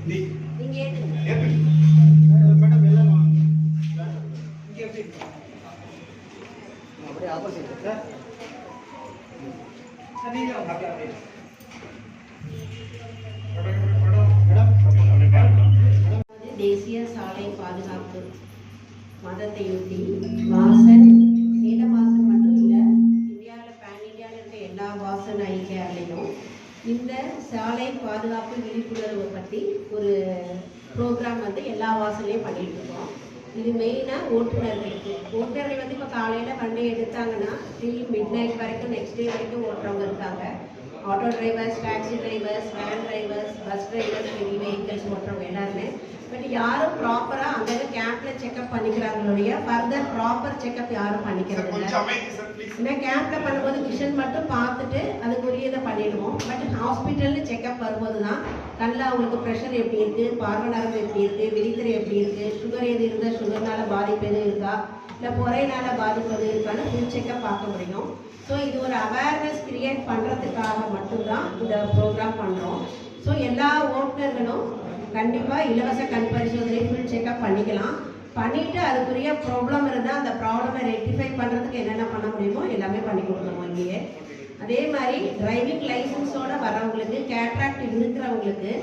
நீங்க ஏத்துங்க. மேடம் எல்லாம் வாங்க. இங்க எப்படி? அப்படியே ஆப்போசிட் சார். நீங்க அப்படியே தேசிய சாலை பாதுகாப்பு மதத்தையொட்டி வாசன் சேலம் வாசன் மட்டும் இல்லை, இந்தியாவில் பேன் இந்தியாவில் இருக்க எல்லா வாசன் ஐக்கியாலையும் இந்த சாலை பாதுகாப்பு விழிப்புணர்வை பற்றி ஒரு ப்ரோக்ராம் எல்லா வாசல்லையும் பண்ணிட்டு இருக்கோம். இது மெயினாக ஓட்டுநர்கள் இப்போ காலையில் வண்டி எடுத்தாங்கன்னா டில் மிட் நைட் வரைக்கும் நெக்ஸ்ட் டே வரைக்கும் ஓட்டுறவங்க இருக்காங்க. Auto drivers, taxi drivers, van drivers, bus drivers, heavy vehicles ஓட்டுறவங்க எல்லாருமே. பட் யாரும் ப்ராப்பராக அங்கே கேம்ப்ல செக்அப் பண்ணிக்கிறாங்களுடைய ஃபர்தர் ப்ராப்பர் செக்அப் யாரும் பண்ணிக்கிறது இல்லை. ஏன்னா கேம்ப்ல பண்ணும்போது விஷன் மட்டும் பார்த்துட்டு அதுக்குரியதை பண்ணிடுவோம். பட் ஹாஸ்பிட்டல்னு செக்அப் வரும்போது தான் கண்ணில் அவங்களுக்கு ப்ரெஷர் எப்படி இருக்குது, பார்வை நரம்பு எப்படி இருக்குது, விழித்திரை எப்படி இருக்குது, சுகர் எது இருந்தால் சுகர்னால பாதிப்பு எதுவும் இருக்கா, இல்லை பொறையினால பாதிப்பு எதுவும் இருக்கான்னு ஃபுல் செக்அப் பார்க்க முடியும். ஸோ இது ஒரு அவேர்னஸ் கிரியேட் பண்ணுறதுக்காக மட்டும்தான் இந்த ப்ரோக்ராம் பண்ணுறோம். ஸோ எல்லா ஓட்டுநர்களும் கண்டிப்பாக இலவச கண் பரிசோதனை ஃபுல் செக்அப் பண்ணிக்கலாம். பண்ணிவிட்டு அதுக்குரிய ப்ராப்ளம் இருந்தால் அந்த ப்ராப்ளமை ரெக்டிஃபை பண்ணுறதுக்கு என்னென்ன பண்ண முடியுமோ எல்லாமே பண்ணி கொடுத்துருவோம் இங்கேயே. அதே மாதிரி டிரைவிங் லைசன்ஸோடு வரவங்களுக்கு, கேட்ராக்ட் இருக்கிறவங்களுக்கு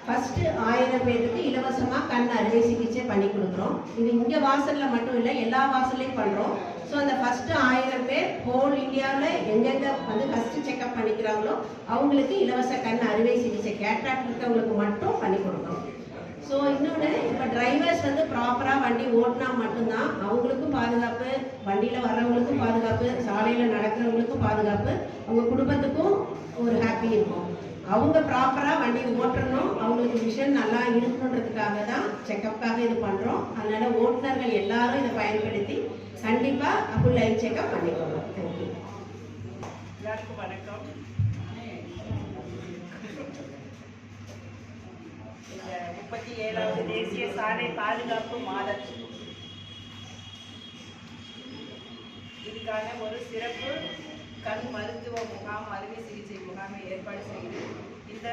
ஃபஸ்ட்டு 1000 பேருக்கு இலவசமாக கண் அறுவை சிகிச்சை பண்ணி கொடுக்குறோம். இது இங்கே வாசலில் மட்டும் இல்லை, எல்லா வாசல்லையும் பண்ணுறோம். ஸோ அந்த ஃபஸ்ட்டு 1000 பேர் ஹோல் இந்தியாவில் எங்கெங்கே ஃபஸ்ட்டு செக்அப் பண்ணிக்கிறாங்களோ அவங்களுக்கு இலவச கண் அறுவை சிகிச்சை கேட்ராக்ட் இருக்கவங்களுக்கு மட்டும் பண்ணி கொடுக்குறோம். ஸோ இன்னொன்று, இப்போ டிரைவர்ஸ் ப்ராப்பராக வண்டி ஓட்டினா மட்டும்தான் அவங்களுக்கும் பாதுகாப்பு, வண்டியில் வர்றவங்களுக்கும் பாதுகாப்பு, சாலையில் நடக்கிறவங்களுக்கும் பாதுகாப்பு, அவங்க குடும்பத்துக்கும் ஒரு ஹாப்பி இருக்கும். அவங்க ப்ராப்பராக வண்டி ஓட்டணும், அவங்களுக்கு விஷன் நல்லா இருக்கணுன்றதுக்காக தான் செக்கப்புக்காக இது பண்ணுறோம். அதனால் ஓட்டுநர்கள் எல்லாரும் இதை பயன்படுத்தி கண்டிப்பாக ஃபுல் லைஃப் செக்அப் பண்ணிக்கோங்க. தேங்க்யூ. எல்லாருக்கும் வணக்கம். இந்த 37வது தேசிய சாலை பாதுகாப்பு மாதம் இதுக்கான ஒரு சிறப்பு கண் மருத்துவ முகாம், அறுவை சிகிச்சை முகாமை ஏற்பாடு செய்து இந்த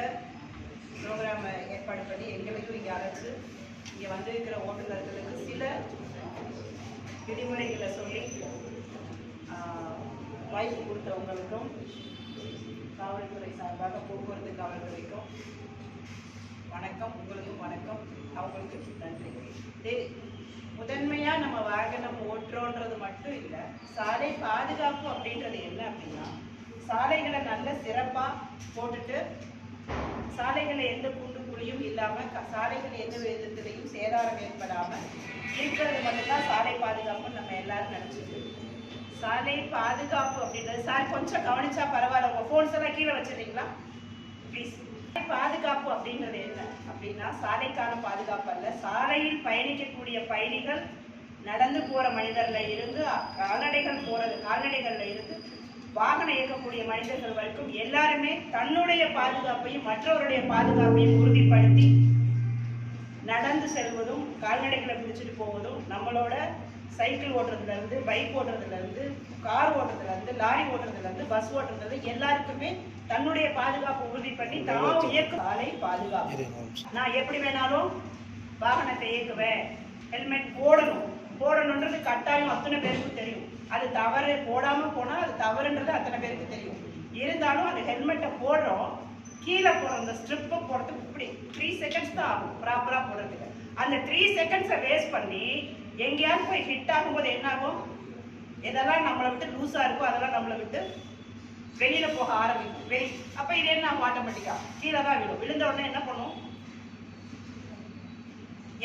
ப்ரோக்ராமை ஏற்பாடு பண்ணி எங்களுக்கும் இங்கே அழைச்சி இங்கே வந்திருக்கிற ஓட்டுநர்களுக்கு சில விதிமுறைகளை சொல்லி வாய்ப்பு கொடுத்தவங்களுக்கும் காவல்துறை சார்பாக போக்குவரத்து காவல்துறைக்கும் வணக்கம், உங்களுக்கும் வணக்கம், அவங்களுக்கு நன்றி. முதன்மையாக நம்ம வாகனம் ஓட்டுறோன்றது மட்டும் இல்லை, சாலை பாதுகாப்பு அப்படின்றது என்ன அப்படின்னா, சாலைகளை நல்ல சிறப்பாக போட்டுட்டு சாலைகளில் எந்த குண்டு குழியும் இல்லாமல், சாலைகள் எந்த விதத்திலையும் சேதாரம் ஏற்படாமல் இருக்கிறது மட்டும்தான் சாலை பாதுகாப்புன்னு நம்ம எல்லாரும் நினச்சிட்டு. சாலை பாதுகாப்பு அப்படின்றது, சார் கொஞ்சம் கவனிச்சா பரவாயில்ல, உங்கள் ஃபோன்ஸ் எல்லாம் கீழே வச்சிருக்கீங்களா ப்ளீஸ். பாதுகாப்பு அப்படின்றது என்ன அப்படின்னா, சாலைக்கான பாதுகாப்பு அல்ல, சாலையில் பயணிக்கக்கூடிய பயணிகள், நடந்து போற மனிதர்ல இருந்து கால்நடைகள்ல இருந்து வாகனம் இயக்கக்கூடிய மனிதர்கள் வரைக்கும் எல்லாருமே தன்னுடைய பாதுகாப்பையும் மற்றவருடைய பாதுகாப்பையும் உறுதிப்படுத்தி நடந்து செல்வதும், கால்நடைகளை பிடிச்சிட்டு போவதும், நம்மளோட சைக்கிள் ஓட்டுறதுல இருந்து, பைக் ஓட்டுறதுல இருந்து, கார் ஓட்டுறதுல இருந்து, லாரி ஓட்டுறதுல இருந்து, பஸ் ஓட்டுறதுல எல்லாருக்குமே தன்னுடைய பாதுகாப்பு உறுதி பண்ணி தான் இயக்கும் சாலை பாதுகாப்பு. நான் எப்படி வேணாலும் வாகனத்தை இயக்குவேன், ஹெல்மெட் போடணுன்றது கட்டாயம் அத்தனை பேருக்கு தெரியும். அது தவறு, போடாம போனா அது தவறுன்றது அத்தனை பேருக்கு தெரியும். இருந்தாலும் அந்த ஹெல்மெட்டை போடுறோம், கீழே போடுறோம், அந்த ஸ்ட்ரிப்பை போடுறதுக்கு இப்படி 3 செகண்ட்ஸ் தான் ஆகும் ப்ராப்பரா போடுறதுக்கு. அந்த 3 செகண்ட்ஸை வேஸ்ட் பண்ணி எங்கேயாவது போய் ஹிட் ஆகும்போது என்ன ஆகும், எதெல்லாம் நம்மளை விட்டு லூஸா இருக்கோ அதெல்லாம் நம்மளை விட்டு வெளியில போக ஆரம்பிக்கும். அப்ப இது என்ன ஆட்டோமேட்டிக்கா கீழே தான் விழும். விழுந்த உடனே என்ன பண்ணும்,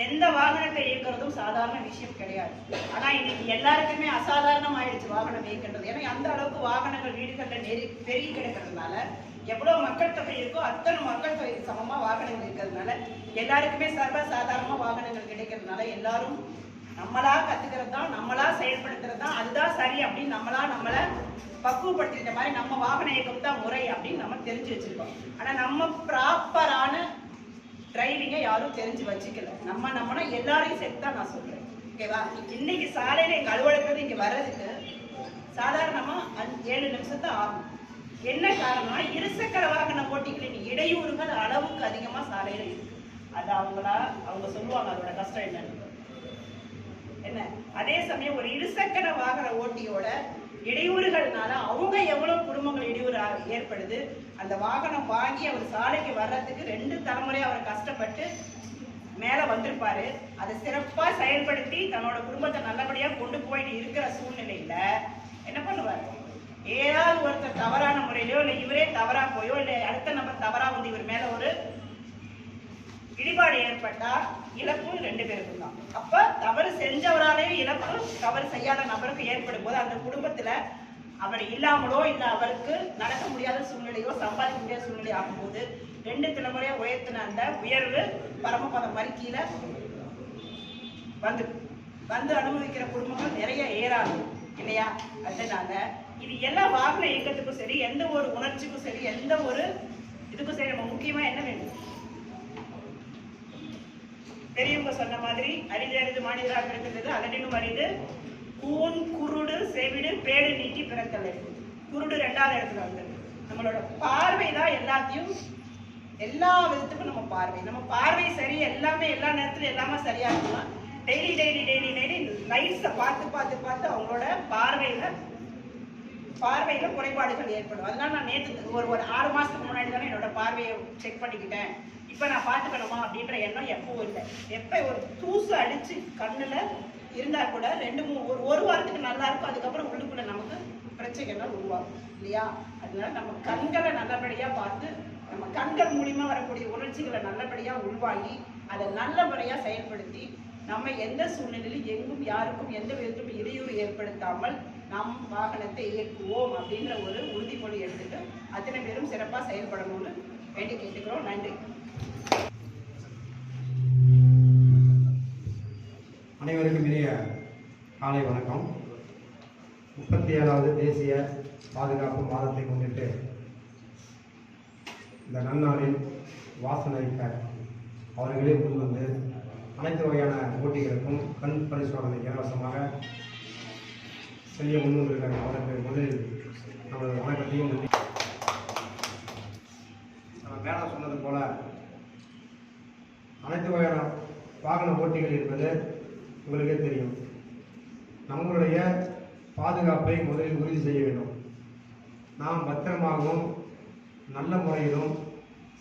எந்த வாகனத்தை இயக்குறதும் சாதாரண விஷயம் கிடையாது. ஆனா இன்னைக்கு எல்லாருக்குமே அசாதாரணம் ஆயிடுச்சு வாகனம் இயக்குறது. ஏன்னா அந்த அளவுக்கு வாகனங்கள் வீடுகள்ல பெருகி கிடக்கிறதுனால, எவ்வளவு மக்கள் தொகை இருக்கோ அத்தனை மக்கள் தொகைக்கு சமமா வாகனங்கள் இருக்கிறதுனால எல்லாருக்குமே சர்வ சாதாரணமா வாகனங்கள் கிடைக்கிறதுனால எல்லாரும் நம்மளா கத்துக்கிறது தான், நம்மளா செயல்படுத்துறது தான், அதுதான் சரி அப்படின்னு நம்மளை பக்குவப்படுத்திருக்க மாதிரி நம்ம வாகன இயக்கம் தான் முறை அப்படின்னு நம்ம தெரிஞ்சு வச்சிருக்கோம். ஆனா நம்ம ப்ராப்பரான டிரைவிங்கை யாரும் தெரிஞ்சு வச்சுக்கல. நம்மனா எல்லாரையும் சேர்த்து தான் நான் சொல்றேன். ஓகேவா? இன்னைக்கு சாலையில எங்க அலுவலகத்துல இங்க வர்றதுக்கு சாதாரணமா 7 நிமிஷம் தான் ஆகும். என்ன காரணம்னா, இருசக்கர வாகன ஓட்டிகளின் இடையூறுகள் அளவுக்கு அதிகமா சாலையில இருக்கு. அது அவங்க சொல்லுவாங்க அதோட கஷ்டம் என்னன்னு. என்ன அதே சமயம் ஒரு இருசக்கர வாகன ஓட்டியோட இடையூறுகள்னால அவங்க எவ்வளவு குடும்பங்கள் இடையூறு ஏற்படுது. அந்த வாகனம் வாங்கி அவர் சாலைக்கு வர்றதுக்கு 2 தலைமுறை அவர் கஷ்டப்பட்டு மேல வந்திருப்பாரு. அதை சிறப்பா செயல்படுத்தி தன்னோட குடும்பத்தை நல்லபடியா கொண்டு போயிட்டு இருக்கிற சூழ்நிலையில என்ன பண்ணுவார்? ஏதாவது ஒருத்தர் தவறான முறையிலோ இல்ல இவரே தவறா போயோ இல்ல அடுத்த நபர் தவறா வந்து இவர் மேல ஒரு இடிபாடு ஏற்பட்டா இழப்பு 2 பேருக்கும் தான். அப்ப தவறு செஞ்சவராலேயும் இழப்பு தவறு செய்யாத நபருக்கு ஏற்படும் போது அந்த குடும்பத்துல அவர் இல்லாமலோ இல்ல அவருக்கு நடக்க முடியாத சூழ்நிலையோ சம்பாதிக்க முடியாத சூழ்நிலை ஆகும்போது 2 தலைமுறையா உயர்த்தின அந்த உயர்வு பரமபதம் மாதிரி கீழே வந்து அனுபவிக்கிற குடும்பங்கள் நிறைய ஏறாது இல்லையா? அதனால இது எல்லா வாகன இயக்கத்துக்கும் சரி, எந்த ஒரு உணர்ச்சிக்கும் சரி, எந்த ஒரு இதுக்கும் சரி நம்ம முக்கியமா என்ன வேண்டும்? பெரியவங்க சொன்ன மாதிரி அரிது மனிதராக பிறந்தது அதனினும் அரிது கூன் குருடு செவிடு பேடு நீட்டி பிறத்தல். குருடு 2வது இடத்துல வந்து நம்மளோட பார்வை தான் எல்லாத்தையும் எல்லா விதத்துக்கும் நம்ம பார்வை சரி எல்லாமே எல்லா நேரத்திலும் எல்லாமே சரியா இருக்குமா? டெய்லி லைட்ஸை பார்த்து அவங்களோட பார்வையில குறைபாடுகள் ஏற்படும். அதனால நான் நேற்று ஒரு 6 மாசத்துக்கு முன்னாடி தானே என்னோட பார்வையை செக் பண்ணிக்கிட்டேன். இப்ப நான் பார்த்துக்கணுமா அப்படின்ற எண்ணம் எப்பவும் இல்லை. எப்ப ஒரு தூசு அடிச்சு கண்ணுல இருந்தா கூட 1 வாரத்துக்கு நல்லா இருக்கும். அதுக்கப்புறம் உள்ளுக்குள்ள நமக்கு பிரச்சனைகள் உருவாகும் இல்லையா? அதனால நம்ம கண்களை நல்லபடியா பார்த்து நம்ம கண்கள் மூலியமா வரக்கூடிய உணர்ச்சிகளை நல்லபடியா உள்வாங்கி அதை நல்ல முறையா செயல்படுத்தி நம்ம எந்த சூழ்நிலையிலும் எங்கும் யாருக்கும் எந்த விதத்திலும் இடையூறு ஏற்படுத்தாமல் நம் வாகனத்தை இயக்குவோம் அப்படின்ற ஒரு உறுதிமொழி எடுத்துட்டு அத்தனை பேரும் சிறப்பா செயல்படணும்னு வேண்டி கேட்டுக்கிறோம். நன்றி. அனைவருக்கும் இனிய காலை வணக்கம். 37வது தேசிய பாதுகாப்பு மாதத்தை முன்னிட்டு இந்த நன்னாளில் வாசனைக்கார் அவர்களே முன்வந்து அனைத்து வகையான போட்டிகளுக்கும் கண் பரிசோதனை இலவசமாக செய்ய முன்வந்திருக்கிற அவருக்கு முதலில் நமது வணக்கத்தையும் நன்றி. நம்ம மேலே சொன்னது போல அனைத்து வகையான வாகன போட்டிகள் என்பது உங்களுக்கே தெரியும். நம்மளுடைய பாதுகாப்பை முதலில் உறுதி செய்ய வேண்டும். நாம் பத்திரமாகவும் நல்ல முறையிலும்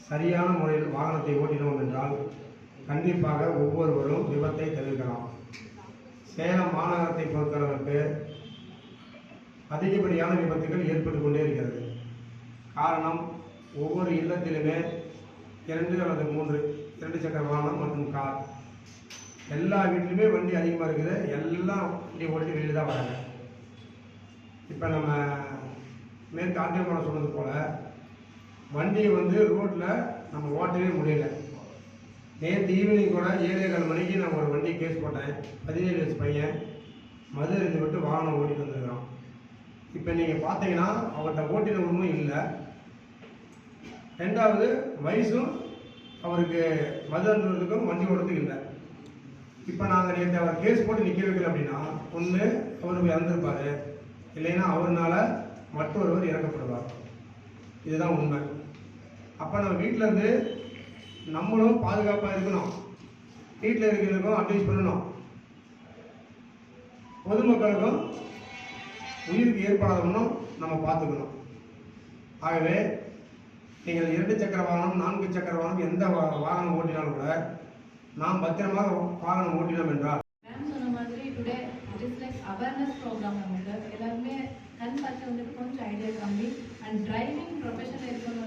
சரியான முறையில் வாகனத்தை ஓட்டினோம் என்றால் கண்டிப்பாக ஒவ்வொருவரும் விபத்தை தவிர்க்கலாம். சேலம் மாநகரத்தை பொறுத்தளவுக்கு அதிகப்படியான விபத்துகள் ஏற்பட்டு கொண்டே இருக்கிறது. காரணம், ஒவ்வொரு இல்லத்திலுமே 2 அல்லது 3 2 சக்கர வாகனம் மற்றும் கார், எல்லா வீட்லையுமே வண்டி அதிகமாக இருக்குது. எல்லாம் வண்டி ஓட்டி வெளியில் தான் வராங்க. இப்போ நம்ம மேற்கு ஆண்டியமான சொன்னது போல் வண்டியை ரோட்டில் நம்ம ஓட்டவே முடியல. நேற்று ஈவினிங் கூட 7:15 மணிக்கு நான் ஒரு வண்டி கேஸ் போட்டேன். 17 வயசு பையன் மது அருந்து விட்டு வாகனம் ஓட்டிட்டு வந்துருக்கிறோம். இப்போ நீங்கள் பார்த்தீங்கன்னா அவர்கிட்ட ஓட்டின ஒன்றும் இல்லை. 2வது வயசும் அவருக்கு மது அருந்துறதுக்கும் வண்டி ஓடுறதுக்கு இல்லை. இப்போ நாங்கள் நேற்று அவர் கேஸ் போட்டு நிற்க வைக்கல அப்படின்னா ஒன்று அவர் இறந்துருப்பார், இல்லைன்னா அவர்னால மற்றொருவர் இறக்கப்படுவார். இதுதான் உண்மை. அப்போ நம்ம வீட்டிலேருந்து நம்மளும் பாதுகாப்பாக இருக்கணும். வீட்டில் இருக்கிறதுக்கும் அட்வைஸ் பண்ணணும். பொதுமக்களுக்கும் உயிருக்கு ஏற்படாதவனும் நம்ம பார்த்துக்கணும். ஆகவே நீங்கள் 2 சக்கர வாகனம் 4 சக்கர வாகனம் எந்த வாகனம் ஓட்டினாலும் கூட நாம் பத்திரமாக வாகனம் ஓட்டினோம் என்றால் சொன்ன மாதிரி today it is like awareness programme. நமக்கு எல்லாருமே கண் பார்த்து கொஞ்சம் ஐடியா கம்மி அண்ட் டிரைவிங் ப்ரொஃபஷன் இருக்கணும்.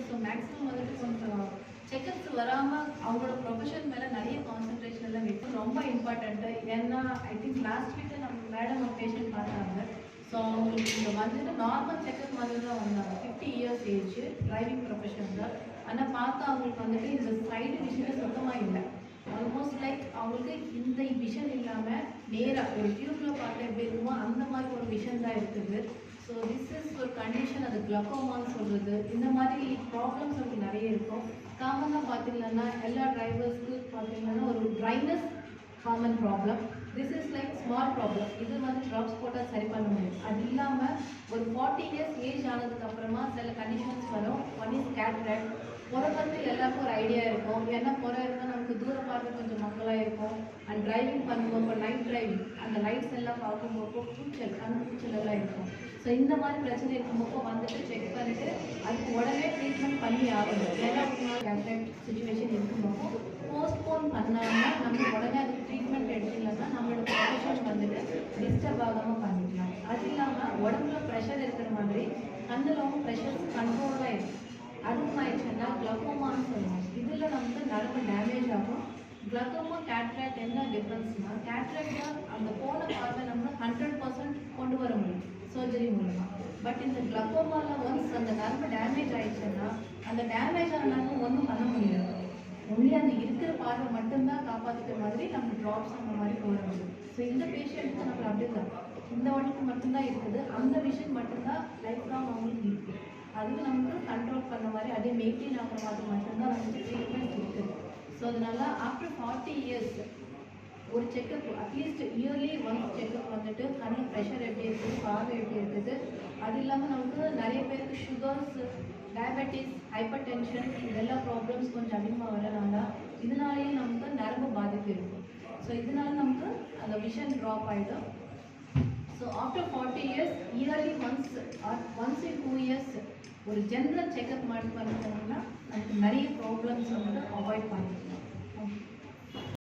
ஸோ மேக்ஸிமம் கொஞ்சம் செக்கப்ஸ் வராமல் அவங்களோட ப்ரொஃபஷன் மேலே நிறைய கான்சன்ட்ரேஷன் எல்லாம் வைக்கும். ரொம்ப இம்பார்ட்டண்ட்டு. ஏன்னா ஐ திங்க் லாஸ்ட் வீக்கு நம்ம மேடம் ஒரு பேஷண்ட் பார்த்தாங்க. ஸோ அவங்களுக்கு இங்கே நார்மல் செக்கப் மாதிரி தான் வந்தாங்க. 50 years ஏஜ், டிரைவிங் ப்ரொஃபஷன் தான். ஆனால் பார்த்தா அவங்களுக்கு இந்த சைடு விஷயம் சுத்தமாக இல்லை. ஆல்மோஸ்ட் லைக் அவங்களுக்கு இந்த விஷன் இல்லாமல் நேராக ஒரு டியூப்பில் பார்த்தா எப்படி இருக்குமோ அந்த மாதிரி ஒரு விஷன் தான் இருக்குது. ஸோ திஸ் இஸ் ஒரு கண்டிஷன், அது கிளக்கோமான்னு சொல்கிறது. இந்த மாதிரி ப்ராப்ளம்ஸ் அவங்களுக்கு நிறைய இருக்கும். காமனாக பார்த்தீங்கன்னா எல்லா டிரைவர்ஸ்க்கு பார்த்தீங்கன்னா ஒரு dryness common problem. This is like small problem. இது ட்ராப்ஸ் போட்டால் சரி பண்ண முடியும். அது இல்லாமல் ஒரு 40 years ஏஜ் ஆனதுக்கப்புறமா சில கண்டிஷன்ஸ் வரும். ஒன் இஸ் கேட்ராக்ட், வந்து எல்லாருக்கும் ஒரு ஐடியா இருக்கும். ஏன்னா புற இருந்தால் நமக்கு தூர பார்வை கொஞ்சம் மக்களாக இருக்கும். அண்ட் டிரைவிங் பண்ணும்போது நைட் டிரைவிங் அந்த லைட்ஸ் எல்லாம் பார்க்கும்போது கூச்சல் கூச்சல் எல்லாம் இருக்கும். ஸோ இந்த மாதிரி பிரச்சனை இருக்கும்போது வந்துட்டு செக் பண்ணிவிட்டு அதுக்கு உடனே ட்ரீட்மெண்ட் பண்ணி ஆகணும். ஏன்னா கேட்ராக்ட் சுச்சுவேஷன் இருக்கும்போது போஸ்ட்போன் பண்ணாங்கன்னா நம்ம உடனே அதுக்கு ட்ரீட்மெண்ட் எடுத்துக்கலன்னா நம்மளோட ப்ரொஃபஷன் வந்துட்டு டிஸ்டர்ப் ஆகாமல் பண்ணிக்கலாம். அது இல்லாமல் உடம்புல ப்ரெஷர் இருக்கிற மாதிரி கண்ணில் ப்ரெஷர்ஸ் கண்ட்ரோலாக இருக்கும். அதிகமாகிடுச்சுன்னா கிளக்கோமான்னு சொல்லுவோம். இதில் நமக்கு நரம்பு டேமேஜ் ஆகும். கிளக்கோமா கேட்ராக்ட் என்ன டிஃப்ரென்ஸ்னால் கேட்ராக்டில் அந்த போன பார்வை நம்ம 100% கொண்டு வர முடியும் சர்ஜரி மூலமாக. பட் இந்த கிளக்கோமாவில் ஒன்ஸ் அந்த நரம்பு டேமேஜ் ஆகிடுச்சுன்னா அந்த டேமேஜ் ஆனாலும் ஒன்றும் பண்ண முடியாது. ஒன்லி அந்த இருக்கிற பார்வை மட்டும்தான் காப்பாற்றுக்கிற மாதிரி நம்ம ட்ராப்ஸ் அந்த மாதிரி போட முடியும். ஸோ இந்த பேஷண்ட்டுக்கு நம்ம அப்படி தான் இந்த ஒன்றுக்கு மட்டும்தான் இருக்குது. அந்த விஷயம் மட்டும்தான் லைஃப் லாங் அவங்களுக்கு இருக்குது. அதுக்கு நமக்கு கண்ட்ரோல் பண்ண மாதிரி அதே மெயின்டைன் ஆகிற மாதிரி மட்டும்தான் நமக்கு ட்ரீட்மெண்ட் இருக்குது. ஸோ அதனால ஆஃப்டர் 40 years ஒரு checkup at least yearly once checkup வந்துட்டு கண்ணில் ப்ரெஷர் எப்படி இருக்குது, பார்வை எப்படி இருக்குது. அது இல்லாமல் நமக்கு நிறைய பேருக்கு சுகர்ஸ், டயபெட்டிஸ், ஹைப்பர் டென்ஷன் இதெல்லாம் ப்ராப்ளம்ஸ் கொஞ்சம் அதிகமாக வரனால இதனாலேயே நமக்கு நரம்பு பாதிப்பு இருக்கும். ஸோ இதனால நமக்கு அந்த விஷன் ட்ராப் ஆகிடும். So after 40 years yearly once in 2 years ஒரு ஜென்ரல் செக்கப் பண்ணிட்டோம்னா நமக்கு நிறைய ப்ராப்ளம்ஸ் வந்துட்டு அவாய்ட் பண்ணிக்கலாம்.